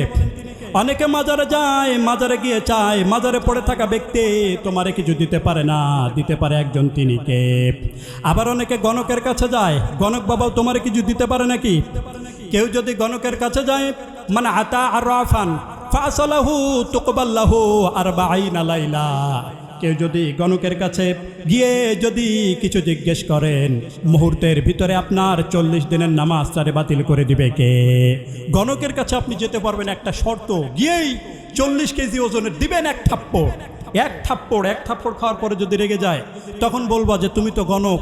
অনেকে মাজারে যায়, মাজারে গিয়ে চায়, মাজারে পড়ে থাকা ব্যক্তি তোমারে কিছু দিতে পারে না, দিতে পারে একজন, তিনি কে? আবার অনেকে গণকের কাছে যায়, গণক বাবাও তোমারে কিছু দিতে পারে নাকি? কেউ যদি গণকের কাছে যায়, মানে আতা আরাফান ফাসালাহু তুকবাল্লাহু 40 লাইলা, কেউ যদি গণকের কাছে গিয়ে যদি কিছু জিজ্ঞেস করেন, মুহূর্তের ভিতরে আপনার 40 দিনের নামাজ তারে বাতিল করে দিবে কে? গণকের কাছে আপনি যেতে পারবেন একটা শর্ত, গিয়েই 40 কেজি ওজনের দিবেন এক থাপ্পড় খাওয়ার পরে যদি রেগে যায়, তখন বলবা যে তুমি তো গণক,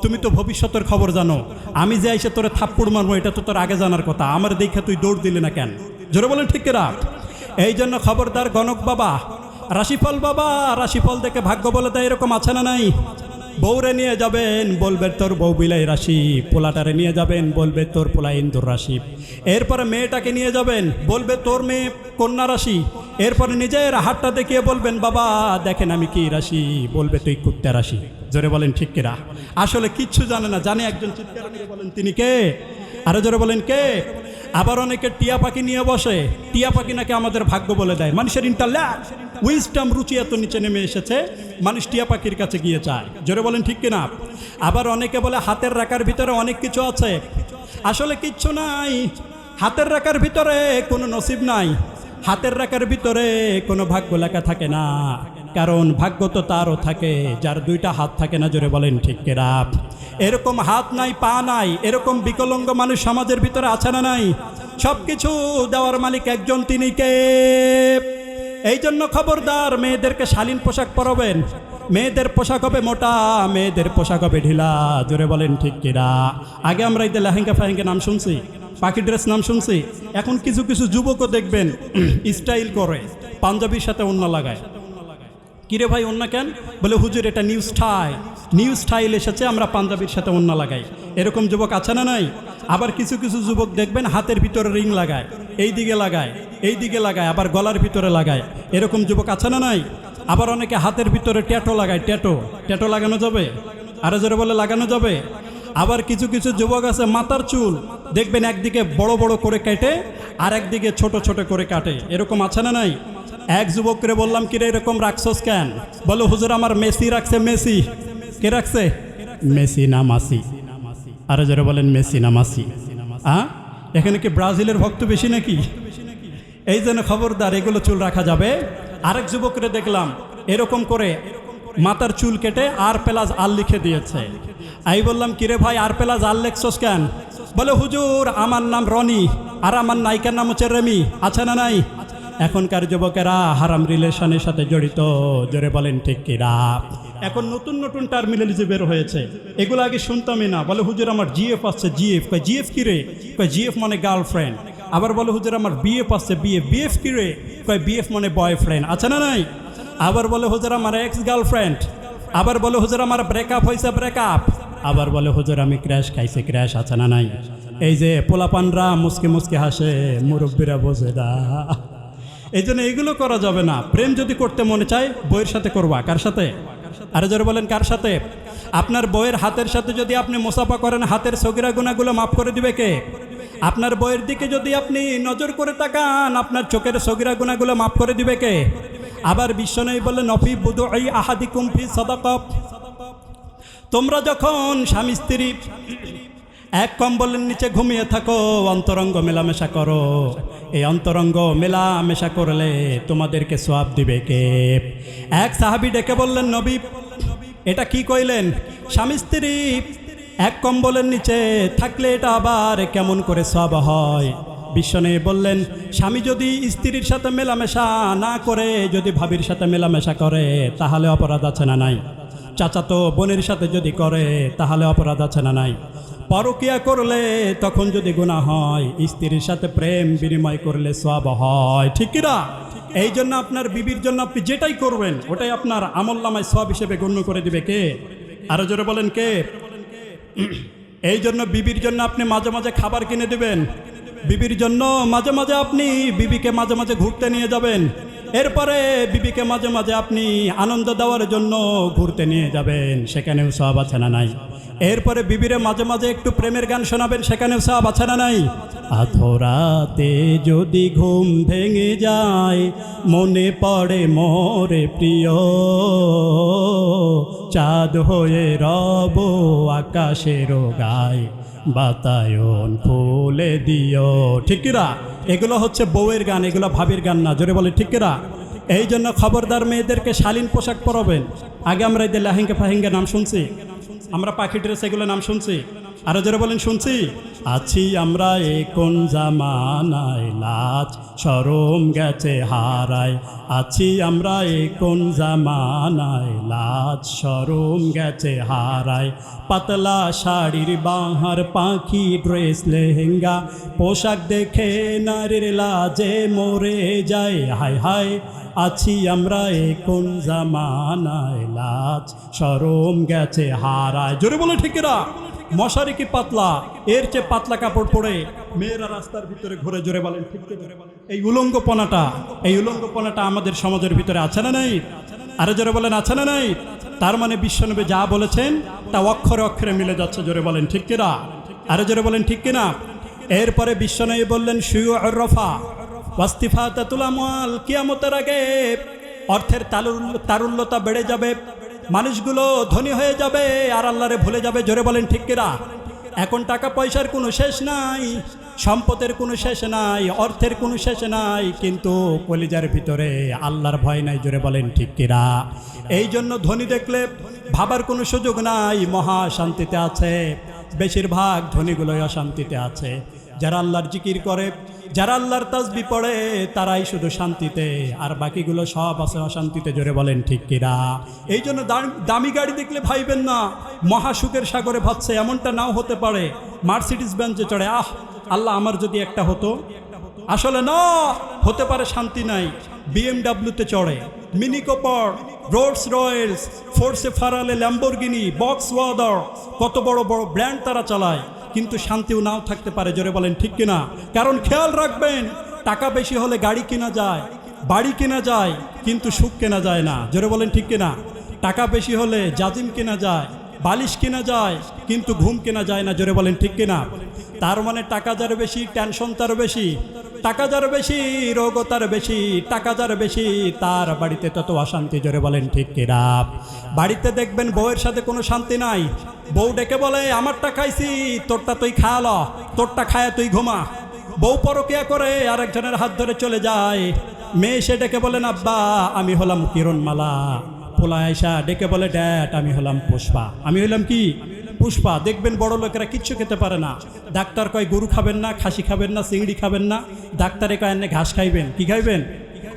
তুমি তো ভবিষ্যতের খবর জানো, আমি যে এসে তোরে থাপ্পড় মারবো এটা তো তোর আগে জানার কথা, আমার দেখে তুই দৌড় দিলি না কেন? জোরে বলেন ঠিক কিনা? এই জন্য খবরদার গণক বাবা, রাশিফল বাবা, রাশিফল দেখে ভাগ্য বলে দেয়, এরকম আছে না নাই? বউরে নিয়ে যাবেন, বলবে তোর বউ বিলাই রাশি। পোলাটারে নিয়ে যাবেন, বলবে তোর পোলা ইন্দুর রাশি। এরপরে মেয়েটাকে নিয়ে যাবেন, বলবে তোর মেয়ে কন্যা রাশি। এরপরে নিজের হাতটা দেখিয়ে বলবেন, বাবা দেখেন আমি কি রাশি, বলবে তুই কুত্তা রাশি। জোরে বলেন ঠিক কিনা? আসলে কিচ্ছু জানে না, জানে একজন। চিৎকার করে বলেন তিনি কে? আরো জোরে বলেন কে? আবার অনেকে টিয়া পাখি নিয়ে বসে, টিয়া পাখি নাকি আমাদের ভাগ্য বলে দেয়। মানুষের ইন্টারল্যান্ড উইজডম, রুচি এত নিচে নেমে এসেছে, মানুষ টিয়া পাখির কাছে গিয়ে চায়। জোরে বলেন ঠিক কিনা? আবার অনেকে বলে হাতের রাখার ভিতরে অনেক কিছু আছে। আসলে কিচ্ছু নাই, হাতের রাখার ভিতরে কোনো নসিব নাই, হাতের রাখার ভিতরে কোনো ভাগ্য লেখা থাকে না। কারণ ভাগ্য তো তারও থাকে যার 2টা হাত থাকে না। জোরে বলেন ঠিক কিনা? এরকম হাত নাই, পা নাই, এরকম বিকলাঙ্গ মানুষ সমাজের ভিতরে আছে না নাই? সব কিছু দেওয়ার মালিক একজন, তিনি কে? এই জন্য খবরদার, মেয়েদেরকে শালীন পোশাক পরাবেন। মেয়েদের পোশাক হবে মোটা, মেয়েদের পোশাক হবে ঢিলা। জোরে বলেন ঠিক কিনা? আগে আমরা এই লেহেঙ্গা ফেহেঙ্গা নাম শুনছি, পাখি ড্রেস নাম শুনছি। এখন কিছু কিছু যুবকও দেখবেন স্টাইল করে, পাঞ্জাবির সাথে ওড়না লাগায়। কিরে ভাই ওড়না কেন? বলে হুজুর এটা নিউ স্টাইল এসেছে, আমরা পাঞ্জাবির সাথে ওড়না লাগাই। এরকম যুবক আছে না নাই? আবার কিছু কিছু যুবক দেখবেন হাতের ভিতরে রিং লাগায়, এই দিকে লাগায়, আবার গলার ভিতরে লাগায়। এরকম যুবক আছে না নাই? আবার অনেকে হাতের ভিতরে ট্যাটু লাগায়। ট্যাটু লাগানো যাবে? আরো জোরে বলে লাগানো যাবে? আবার কিছু কিছু যুবক আছে মাথার চুল দেখবেন একদিকে বড় বড় করে কেটে আর একদিকে ছোট ছোট করে কাটে, এরকম আছে না নাই? এক যুবকরে বললাম, কিরে এরকম রাখছস কেন? বলো, হুজুর আমার মেসি রাখছে। মেসি কে রাখছে? মেসি না মাসি? আরে যারা বলেন মেসি না মাসি? এখানে কি ব্রাজিলের ভক্ত বেশি নাকি? এই জন্য খবরদার, এগুলো চুল রাখা যাবে। আরেক যুবকরে দেখলাম এরকম করে মাথার চুল কেটে আর প্লাস আল লিখে দিয়েছে। আমি বললাম, কিরে ভাই আর প্লাস আল লেখছস কেন? বলে, হুজুর আমার নাম রনি আর আমার নায়িকার নাম হচ্ছে রেমি। আছে না নাই? এখনকার যুবকেরা হারাম রিলেশনের সাথে জড়িত, জোরে বলেন ঠিক কিনা? এখন নতুন নতুন টার্মিনোলজি বের হয়েছে, এগুলো আগে শুনতামই না। বলে, হুজুর আমার জিএফ আসছে। জিএফ কয় জিএফ কি রে? কয় জিএফ মানে গার্লফ্রেন্ড। আবার বলে, হুজুর আমার বিএফ আসছে। বিএফ বিএফ কি রে? কয় বিএফ মানে বয়ফ্রেন্ড। আছে না নাই? আবার বলে, হুজুর আমার এক্স গার্লফ্রেন্ড। আবার বলে, হুজুর আমার ব্রেকআপ হয়েছে, ব্রেকআপ। আবার বলে, হুজুর আমি ক্র্যাশ খাইছে, ক্র্যাশ। আছে না নাই? এই যে পোলাপানরা মুসকে মুসকে হাসে, মুরব্বীরা বোঝে না। এই জন্য এগুলো করা যাবে না। প্রেম যদি করতে মনে চায় বইয়ের সাথে করবা। কার সাথে? আরে জোরে বলেন, কার সাথে? আপনার বইয়ের হাতের সাথে যদি আপনি মুসাফা করেন, হাতের সগিরা গুনাহগুলো মাফ করে দিবে কে? আপনার বইয়ের দিকে যদি আপনি নজর করে তাকান, আপনার চোখের সগিরা গুনাহগুলো মাফ করে দিবে কে? আবার বিশ্বনবী বললেন, নফি বুদুই আহাদিকুম ফি সাদাকা। তোমরা যখন স্বামী স্ত্রী এক কম্বলের নিচে ঘুমিয়ে থাকো, অন্তরঙ্গ মেলামেশা করো। এই অন্তরঙ্গ মেলামেশা করলে তোমাদেরকে সওয়াব দিবে কে? এক সাহাবী ডেকে বললেন, নবী এটা কি কইলেন? স্বামী স্ত্রী এক কম্বলের নিচে থাকলে এটা আবার কেমন করে সওয়াব হয়? বিশ্বনবী বললেন, স্বামী যদি স্ত্রীর সাথে মেলামেশা না করে, যদি ভাবির সাথে মেলামেশা করে, তাহলে অপরাধ আছে না নাই? চাচাতো বোনের সাথে যদি করে, তাহলে অপরাধ আছে না নাই? পরকিয়া করলে তখন যদি গুনাহ হয়, স্ত্রীর সাথে প্রেম বিনিময় করলে সওয়াব হয়, ঠিক কি না? এই জন্য আপনার বিবির জন্য আপনি যেটাই করবেন ওটাই আপনার আমলনামায় সওয়াব হিসেবে গণ্য করে দিবে কে? আরো জোরে বলেন কে? এই জন্য বিবির জন্য আপনি মাঝে মাঝে খাবার কিনে দিবেন, বিবির জন্য মাঝে মাঝে আপনি বিবিকে মাঝে মাঝে ঘুরতে নিয়ে যাবেন, এরপরে বিবিকে মাঝে মাঝে আপনি আনন্দ দেওয়ার জন্য ঘুরতে নিয়ে যাবেন, সেখানেও সওয়াব আছে না নাই? এরপরে বিবিরে মাঝে মাঝে একটু প্রেমের গান শোনাবেন, সেখানেও সওয়াব আছে না নাই? আধরাতে যদি ঘুম ভেঙে যায়, মনে পড়ে মোরে প্রিয়, চাঁদ হয়ে রব আকাশের গায়ে, বাতায়ন ফুলে দিও, ঠিক না? এগুলো হচ্ছে বউয়ের গান, এগুলো ভাবির গান না। জোরে বলে ঠিক না? এই জন্য খবরদার মেয়েদেরকে শালীন পোশাক পরাবেন। আগে আমরা এদের লেহেঙ্গা ফাহেঙ্গা নাম শুনছি, আমরা পাখি ড্রেস এগুলো নাম শুনছি। আরো জোরে বলেন শুনছি। আছি আমরা এ কোন জামানায়, লাজ শরম গেছে হারায়। আছি আমরা এ কোন জামানায়, লাজ শরম গেছে হারায়। পাতলা শাড়ির বাহার, পাখি ড্রেস লেহেঙ্গা, পোশাক দেখে নারীর লাজে মরে যায়। হায় হায়, আছি আমরা এ কোন জামানায়, লাজ শরম গেছে হারায়। জোরে বলে ঠিক না? মশারি কি পাতলা? এর চেয়ে পাতলা কাপড় পরে মেয়েরা রাস্তার ভিতরে ঘুরে। জোরে বলেন ঠিক না? এই উলঙ্গপনাটা আমাদের সমাজের ভিতরে আছে না নাই? আরে জোরে বলেন আছে না নাই? তার মানে বিশ্বনবী যা বলেছেন তা অক্ষরে অক্ষরে মিলে যাচ্ছে। জোরে বলেন ঠিক কিনা? আরে জোরে বলেন ঠিক কিনা? এরপরে বিশ্বনবী বললেন, শুয়ুর রফা ওয়াস্তিফাতাতুল আমওয়াল, কিয়ামতের আগে অর্থের তারুল্যতা বেড়ে যাবে, মানুষগুলো ধনী হয়ে যাবে আর আল্লাহরে ভুলে যাবে। জোরে বলেন ঠিক কিনা? এখন টাকা পয়সার কোনো শেষ নাই, সম্পদের কোনো শেষ নাই, অর্থের কোনো শেষ নাই, কিন্তু কলিজার ভিতরে আল্লাহর ভয় নাই। জোরে বলেন ঠিক কিনা? এই জন্য ধনী দেখলে ভাবার কোনো সুযোগ নাই, মহা শান্তিতে আছে। বেশিরভাগ ধনীগুলোই অশান্তিতে আছে। যারা আল্লাহর জিকির করে, যারা আল্লাহর তাসবিহ পড়ে, তারাই শুধু শান্তিতে, আর বাকিগুলো সব আছে অশান্তিতে। জোরে বলেন ঠিক কিনা? এই জন্য দামি গাড়ি দেখলে ভাইবেন না মহাসুখের সাগরে ভাবছে, এমনটা নাও হতে পারে। মার্সিডিজ বেঞ্চে চড়ে, আহ আল্লাহ আমার যদি একটা হতো। আসলে না, হতে পারে শান্তি নাই। বিএমডাব্লিউতে চড়ে, Mini Cooper, Rolls Royce, Porsche Ferrari, Lamborghini, বক্স ওয়াদার, কত বড় বড় ব্র্যান্ড তারা চালায়, কিন্তু শান্তিও নাও থাকতে পারে। জোরে বলেন ঠিক কিনা? কারণ খেয়াল রাখবেন, টাকা বেশি হলে গাড়ি কেনা যায়, বাড়ি কেনা যায়, কিন্তু সুখ কেনা যায় না। জোরে বলেন ঠিক কিনা? টাকা বেশি হলে জাজিম কেনা যায়, বালিশ কেনা যায়, কিন্তু ঘুম কেনা যায় না। জোরে বলেন ঠিক কিনা? তার মানে টাকা যার বেশি টেনশন তার বেশি, টাকা যার বেশি রোগও তার বেশি, টাকা যার বেশি তার বাড়িতে তত অশান্তি। জোরে বলেন ঠিক কিনা? বাড়িতে দেখবেন বউয়ের সাথে কোনো শান্তি নাই। বউ ডেকে বলে আমারটা খাইছি, তোরটা তুই খায়ালো, তোরটা খায়া তুই ঘুমা। বউ পরকিয়া করে আরেকজনের হাত ধরে চলে যায়। মেয়ে সে ডেকে বলেন আব্বা আমি হলাম কিরণমালা। পোলা আয়সা ডেকে বলে ড্যাড আমি হলাম পুষ্পা। আমি হলাম কি? পুষ্পা। দেখবেন বড় লোকেরা কিচ্ছু খেতে পারে না। ডাক্তার কয় গরু খাবেন না, খাসি খাবেন না, চিংড়ি খাবেন না। ডাক্তারে কয় আন্নে ঘাস খাইবেন। কি খাইবেন?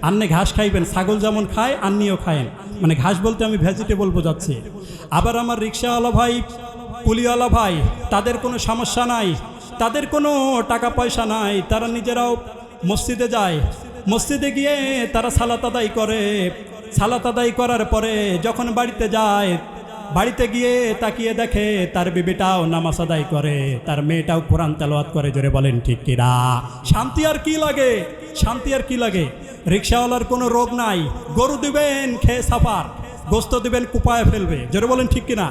আন্নে ঘাস খাইবেন। ছাগল যেমন খায় আন্নিও খায়েন। মানে ঘাস বলতে আমি ভেজিটেবল বোঝাচ্ছি। আবার আমার রিক্সাওয়ালা ভাই, কুলিওয়ালা ভাই, তাদের কোনো সমস্যা নাই, তাদের কোনো টাকা পয়সা নাই, তারা নিজেরাও মসজিদে যায়। মসজিদে গিয়ে তারা সালাত আদায় করে। সালাত আদায় করার পরে যখন বাড়িতে যায়, বাড়িতে গিয়ে তাকিয়ে দেখে তার বিবিটাও নামাজ আদায় করে, তার মেয়েটাও কোরআন তেলাওয়াত করে। জোরে বলেন ঠিক কিনা? শান্তি আর কি লাগে? শান্তি আর কি লাগে? রিক্সাওয়ালার কোনো রোগ নাই, গরু দিবেন খেয়ে সাফার, গোস্ত দিবেন কুপায় ফেলবে। জোরে বলেন ঠিক কিনা?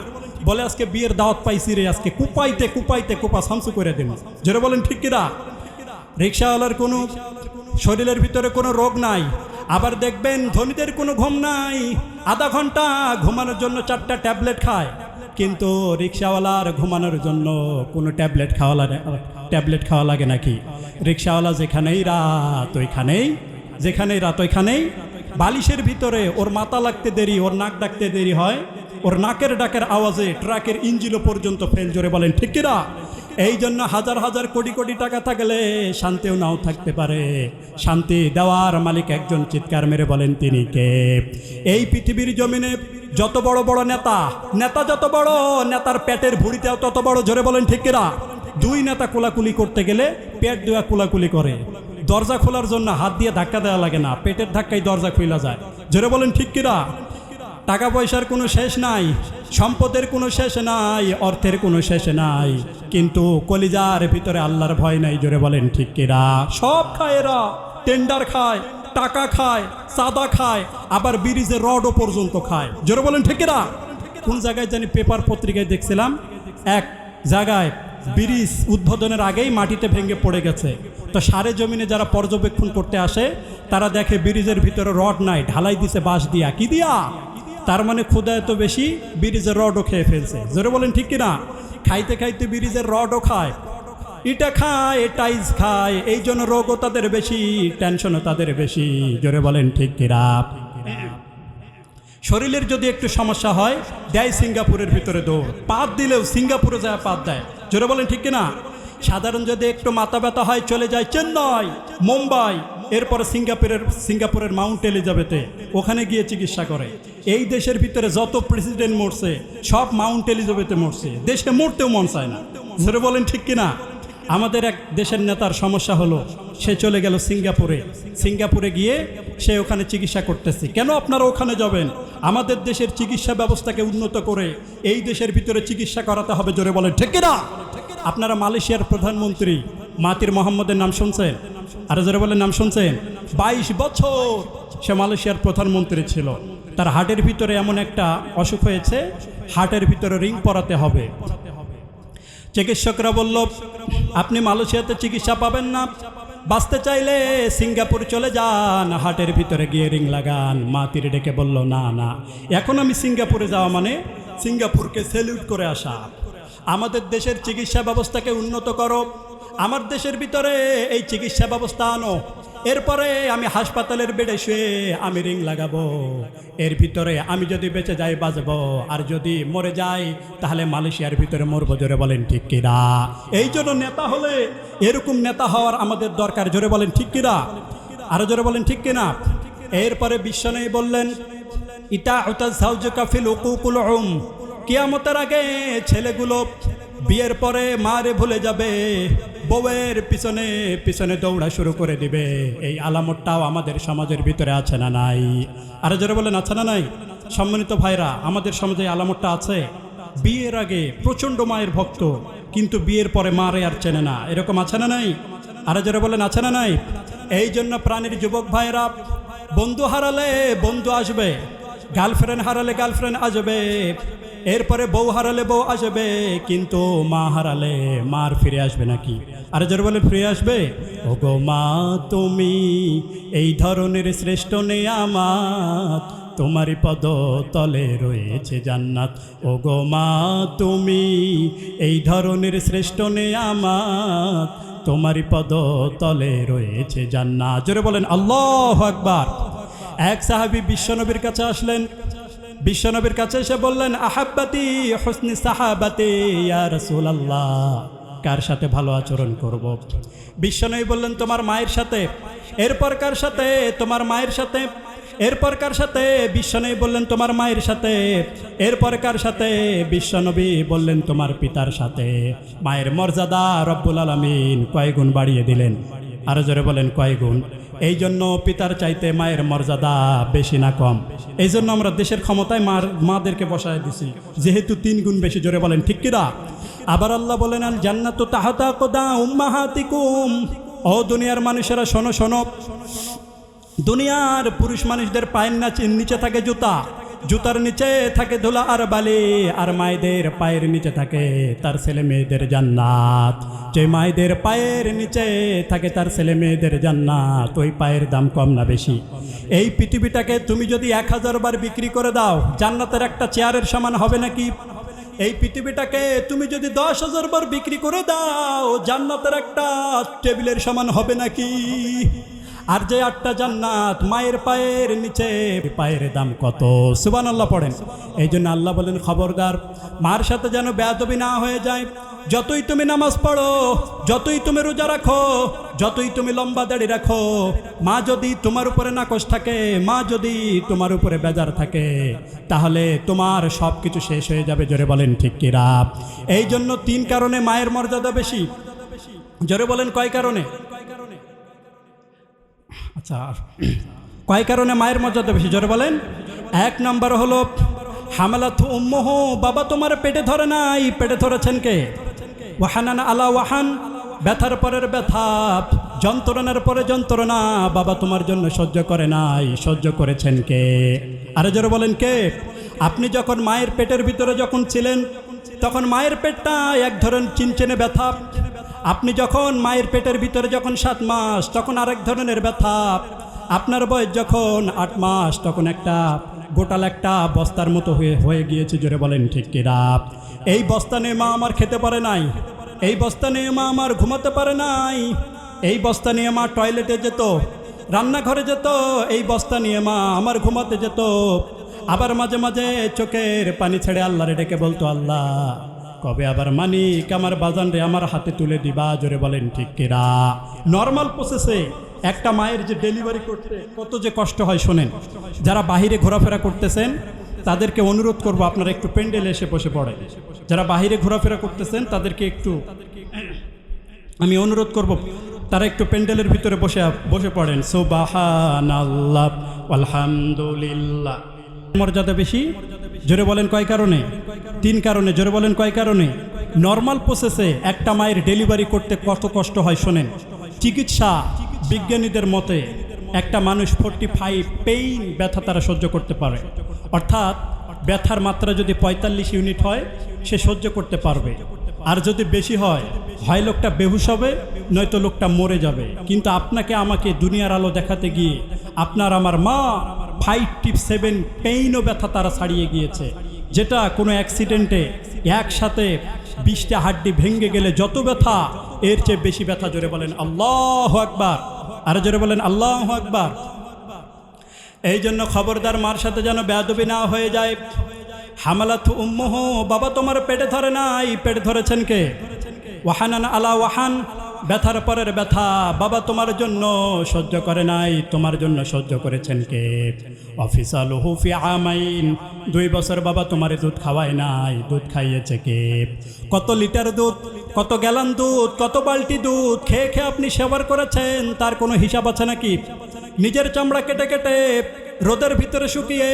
বলে আজকে বিয়ের দাওয়াত পাইছি রে, আজকে কুপাইতে কুপাইতে কুপা শামসু করে দিন। জোরে বলেন ঠিক কিনা? রিক্সাওয়ালার কোনো শরীরের ভিতরে কোনো রোগ নাই। আবার দেখবেন ধনীদের কোনো ঘুম নাই, আধা ঘন্টা ঘুমানোর জন্য 4টা ট্যাবলেট খায়। কিন্তু রিক্সাওয়ালার ঘুমানোর জন্য কোনো ট্যাবলেট খাওয়া লাগে নাকি? রিক্সাওয়ালা যেখানেই রাত ওইখানেই, যেখানেই রাত ওইখানেই। বালিশের ভিতরে ওর মাথা লাগতে দেরি, ওর নাক ডাকতে দেরি হয়, ওর নাকের ডাকের আওয়াজে ট্রাকের ইঞ্জিনও পর্যন্ত ফেল। জোরে বলেন ঠিক কিনা? এই জন্য হাজার হাজার কোটি কোটি টাকা থাকলে শান্তিও নাও থাকতে পারে। শান্তি দেওয়ার মালিক একজন, চিৎকার মেরে বলেন তিনি কে? এই পৃথিবীর জমিনে যত বড় বড় নেতা, নেতা যত বড়, নেতার পেটের ভুঁড়িতেও তত বড়। জোরে বলেন ঠিক কিনা? 2 নেতা কোলাকুলি করতে গেলে পেট দেওয়া কোলাকুলি করে। দরজা খোলার জন্য হাত দিয়ে ধাক্কা দেওয়া লাগে না, পেটের ধাক্কায় দরজা খুলে যায়। জোরে বলেন ঠিক কিনা? টাকা পয়সার কোনো শেষ নাই, সম্পদের কোনো শেষ নাই, অর্থের কোনো শেষ নাই, কিন্তু কলিজার ভিতরে আল্লাহর ভয় নাই। জোরে বলেন ঠিক কিনা? সব খায় এরা, টেন্ডার খায়, টাকা খায়, চাঁদা খায়, আবার ব্রিজের রডও পর্যন্ত খায়। জোরে বলেন ঠিক কিনা? কোন জায়গায় জানি পেপার পত্রিকায় দেখছিলাম, এক জায়গায় ব্রিজ উদ্বোধনের আগেই মাটিতে ভেঙে পড়ে গেছে। তো সারে জমিনে যারা পর্যবেক্ষণ করতে আসে তারা দেখে ব্রিজের ভিতরে রড নাই, ঢালাই দিছে বাঁশ দিয়া। কি দিয়া? তার মানে ক্ষুধা এত বেশি ব্রিজের রডও খেয়ে ফেলছে। জোরে বলেন ঠিক কিনা? খাইতে খাইতে ব্রিজের রডও খায়, ইটা খায়, টাইলস খায়। এই জন্য রোগও তাদের বেশি, টেনশনও তাদের বেশি। জোরে বলেন ঠিক কিনা? শরীরের যদি একটু সমস্যা হয় দেয় সিঙ্গাপুরের ভিতরে দৌড়, পাত দিলেও সিঙ্গাপুরে যায় পাত দেয়। জোরে বলেন ঠিক কিনা? সাধারণ যদি একটু মাথা ব্যথা হয় চলে যায় চেন্নাই, মুম্বাই, এরপরে সিঙ্গাপুরের মাউন্ট এলিজাবেথে, ওখানে গিয়ে চিকিৎসা করে। এই দেশের ভিতরে যত প্রেসিডেন্ট মরছে সব মাউন্ট এলিজাবেথে মরছে, দেশে মরতেও মন চায় না। জোরে বলেন ঠিক কিনা? আমাদের এক দেশের নেতার সমস্যা হলো, সে চলে গেল সিঙ্গাপুরে। সিঙ্গাপুরে গিয়ে সে ওখানে চিকিৎসা করতেছে। কেন আপনারা ওখানে যাবেন? আমাদের দেশের চিকিৎসা ব্যবস্থাকে উন্নত করে এই দেশের ভিতরে চিকিৎসা করাতে হবে। জোরে বলেন ঠিক কিনা? আপনারা মালয়েশিয়ার প্রধানমন্ত্রী মাহাতির মোহাম্মদের নাম শুনছেন? আর জোরে বলেন নাম শুনছেন? 22 বছর সে মালয়েশিয়ার প্রধানমন্ত্রী ছিল। তার হার্টের ভিতরে এমন একটা অসুখ হয়েছে, হার্টের ভিতরে রিং পরাতে হবে। চিকিৎসকরা বলল আপনি মালয়েশিয়াতে চিকিৎসা পাবেন না, বাঁচতে চাইলে সিঙ্গাপুর চলে যান, হার্টের ভিতরে গিয়ে রিং লাগান। মাহাতির ডেকে বলল না না, এখন আমি সিঙ্গাপুরে যাওয়া মানে সিঙ্গাপুরকে স্যালুট করে আসা। আমাদের দেশের চিকিৎসা ব্যবস্থাকে উন্নত করো, আমার দেশের ভিতরে এই চিকিৎসা ব্যবস্থা আনো, এরপরে আমি হাসপাতালের বেডে শুয়ে আমি রিং লাগাবো। এর ভিতরে আমি যদি বেঁচে যাই বাঁচবো, আর যদি মরে যাই তাহলে মালয়েশিয়ার ভিতরে মরবো। জোরে বলেন ঠিক কিনা? এই জন্য নেতা হলে এরকম নেতা হওয়ার আমাদের দরকার। জোরে বলেন ঠিক কিনা? আরো জোরে বলেন ঠিক কিনা? এরপরে বিশ্বনবী বললেন ইতা উতাজাউজুকা ফিল উকুকুল উম, কিয়ামতের আগে ছেলেগুলো বিয়ের পরে মারে ভুলে যাবে, বউয়ের পিছনে পিছনে দৌড়া শুরু করে দিবে। এই আলামতটাও আমাদের সমাজের ভিতরে আছে না নাই? আরো জোরে বলেন আছে না নাই? সম্মানিত ভাইরা, আমাদের সমাজে আলামতটা আছে। বিয়ের আগে প্রচণ্ড মায়ের ভক্ত, কিন্তু বিয়ের পরে মারে আর চেনে না, এরকম আছে না নাই? আরো জোরে বলেন আছে না নাই? এই জন্য প্রাণীর যুবক ভাইরা, বন্ধু হারালে বন্ধু আসবে, গার্লফ্রেন্ড হারালে গার্লফ্রেন্ড আসবে, এরপরে বউ হারালে বউ আসবে, কিন্তু মা হারালে মার ফিরে আসবে নাকি? আরে জোরে বলে ফিরে আসবে? ওগো মা তুমি এই ধরনের শ্রেষ্ঠ নেয়ামত, তোমারই পদ তলে রয়েছে জান্নাত। ওগো মা তুমি এই ধরনের শ্রেষ্ঠ নেয়ামত, তোমারই পদ তলে রয়েছে জান্নাত। জোরে বলেন আল্লাহু আকবার। এক সাহাবী বিশ্বনবীর কাছে আসলেন, বিশ্বনবীর কাছে এসে বললেন, আহাব্বাতি হুসনি সাহাবাতি ইয়া রাসূলুল্লাহ, কার সাথে ভালো আচরণ করব? বিশ্বনবী বললেন, তোমার মায়ের সাথে। এরপর কার সাথে? তোমার মায়ের সাথে। এরপর কার সাথে? বিশ্বনবী বললেন, তোমার মায়ের সাথে। এরপর কার সাথে? বিশ্বনবী বললেন, তোমার পিতার সাথে। মায়ের মর্যাদা রব্বুল আলামিন কয় গুণ বাড়িয়ে দিলেন? আরো জোরে বলেন কয় গুণ? এই জন্য পিতার চাইতে মায়ের মর্যাদা বেশি না কম? এই জন্য আমরা দেশের ক্ষমতায় মাদেরকে বসায় দিছি, যেহেতু 3 গুণ বেশি। জোরে বলেন ঠিক কিনা? আবার আল্লাহ বলেন, আল জান্নাতু তাহতা আকদা উম্মাহাতিকুম। ও দুনিয়ার মানুষেরা শোনো শোনো, দুনিয়ার পুরুষ মানুষদের পায়ের নিচে থাকে জুতা, জুতার নিচে থাকে ধুলা আর বালি, আর মায়েদের পায়ের নিচে থাকে তার ছেলে মেয়েদের জান্নাত। যে মায়েদের পায়ের নিচে থাকে তার ছেলে মেয়েদের জান্নাত, ওই পায়ের দাম কম না বেশি? এই পৃথিবীটাকে তুমি যদি 1000 বার বিক্রি করে দাও, জান্নাতের একটা চেয়ারের সমান হবে নাকি? এই পৃথিবীটাকে তুমি যদি 10,000 বার বিক্রি করে দাও, জান্নাতের একটা টেবিলের সমান হবে নাকি? আর যে 8টা জান্নাত মায়ের পায়ের নিচে, পায়ের দাম কত? সুবহানাল্লাহ পড়েন। এই জন্য আল্লাহ বলেন, খবরদার মার সাথে যেন বেয়াদবি না হয়ে যায়। যতই তুমি নামাজ পড়ো, যতই তুমি রোজা রাখো, যতই তুমি লম্বা দাড়ি রাখো, মা যদি তোমার উপরে নাকশ থাকে, মা যদি তোমার উপরে বেজার থাকে, তাহলে তোমার সব কিছু শেষ হয়ে যাবে। জোরে বলেন ঠিক কিনা? এই জন্য 3 কারণে মায়ের মর্যাদা বেশি। জোরে বলেন কয় কারণে? আচ্ছা, কয় কারণে মায়ের মর্যাদা বেশি? জোরে বলেন। 1 নম্বর হলো হামালাতু উম্মুহু, বাবা তোমার পেটে ধরে নাই, পেটে ধরেছেন কে? ওয়াহানান আলা ওয়াহান, ব্যথার পরের ব্যথা, যন্ত্রণার পরে যন্ত্রণা বাবা তোমার জন্য সহ্য করে নাই, সহ্য করেছেন কে? আরে জোরে বলেন কে? আপনি যখন মায়ের পেটের ভিতরে যখন ছিলেন, তখন মায়ের পেটটা এক ধরনের চিনচেনে ব্যথা। আপনি যখন মায়ের পেটের ভিতরে যখন 7 মাস, তখন আরেক ধরনের ব্যথা। আপনার বয়স যখন 8 মাস, তখন একটা গোটাল একটা বস্তার মতো হয়ে গিয়েছে। জোরে বলেন ঠিক কিনা? এই বস্তা নিয়ে মা আমার খেতে পারে নাই, এই বস্তা নিয়ে মা আমার ঘুমাতে পারে নাই, এই বস্তা নিয়ে মা টয়লেটে যেত, রান্নাঘরে যেত, এই বস্তা নিয়ে মা আমার ঘুমাতে যেত। আবার মাঝে মাঝে চোখের পানি ছেড়ে আল্লাহরে ডেকে বলতো, আল্লাহ কবে আবার মানিক আমার বাজান রে আমার হাতে তুলে দিবা? জোরে বলেন ঠিক কিনা? নর্মাল প্রসেসে একটা মায়ের যে ডেলিভারি করতে কত যে কষ্ট হয় শোনেন। যারা বাহিরে ঘোরাফেরা করতেছেন তাদেরকে অনুরোধ করব, আপনারা একটু প্যান্ডেলে এসে বসে পড়ে। যারা বাহিরে ঘোরাফেরা করতেছেন তাদেরকে একটু আমি অনুরোধ করব, তারা একটু প্যান্ডেলের ভিতরে বসে পড়েন। সুবহানাল্লাহ আলহামদুলিল্লাহ। মর্যাদা বেশি। জোরে বলেন কয় কারণে? 3 কারণে। জোরে বলেন কয় কারণে? নর্মাল প্রসেসে একটা মায়ের ডেলিভারি করতে কত কষ্ট হয় শোনেন। চিকিৎসা বিজ্ঞানীদের মতে একটা মানুষ 45 পেইন ব্যথা তারা সহ্য করতে পারে। অর্থাৎ ব্যথার মাত্রা যদি 45 ইউনিট হয় সে সহ্য করতে পারবে। আর যদি বেশি হয়, হয় লোকটা বেহুশ হবে, নয়তো লোকটা মরে যাবে। কিন্তু আপনাকে আমাকে দুনিয়ার আলো দেখাতে গিয়ে আপনার আমার মা 57 পেইনও ব্যথা তারা ছাড়িয়ে গিয়েছে, যেটা কোনো অ্যাক্সিডেন্টে একসাথে 20টা হাড্ডি ভেঙে গেলে যত ব্যথা, এর চেয়ে বেশি ব্যথা। জোরে বলেন আল্লাহু আকবার। আর জোরে বলেন আল্লাহু আকবার। এই জন্য খবরদার মার সাথে যেন বেয়াদবি না হয়ে যায়। হামালাতু উম্মুহু, বাবা তোমার পেটে ধরে নাই, পেটে ধরেছেন কে? ওয়াহানান আলা ওয়াহান, ব্যথার পরের ব্যথা বাবা তোমার জন্য সহ্য করে নাই, তোমার জন্য সহ্য করেছেন কে? অফিসালুহু ফি আমাইন, 2 বছর বাবা তোমার দুধ খাওয়ায় নাই, দুধ খাইয়েছে কে? কত লিটার দুধ, কত গ্যালন দুধ, কত বালতি দুধ খেয়ে খেয়ে আপনি সেবার করেছেন, তার কোনো হিসাব আছে নাকি? নিজের চামড়া কেটে কেটে রোদের ভিতরে শুকিয়ে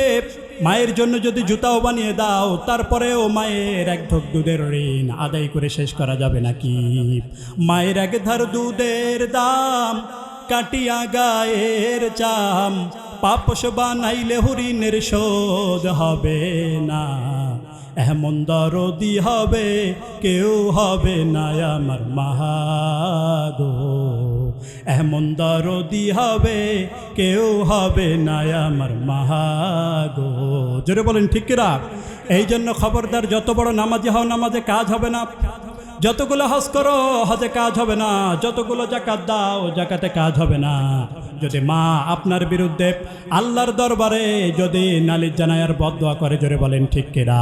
মায়ের জন্য যদি জুতাও বানিয়ে দাও, তারপরেও মায়ের 1 ঢোক দুধের ঋণ আদায় করে শেষ করা যাবে নাকি? মায়ের 1 ধার দুধের দাম কাটিয়া গায়ের চাম, পাপস বানাইলে হরিণের শোধ হবে না। এমন দরদি হবে কেউ হবে না আমার মাগো, এমন দরদি হবে কেউ হবে না আমার মাগো। জোরে বলেন ঠিক কিরা? এই জন্য খবরদার, যত বড় নামাজি হও, নামাজে কাজ হবে না। যতগুলো হজ করো, হজে কাজ হবে না। যতগুলো জাকাত দাও, জাকাতে কাজ হবে না। যদি মা আপনার বিরুদ্ধে আল্লাহর দরবারে যদি নালিশ জানায় আর বদদোয়া করে, জোরে বলেন ঠিক কিনা?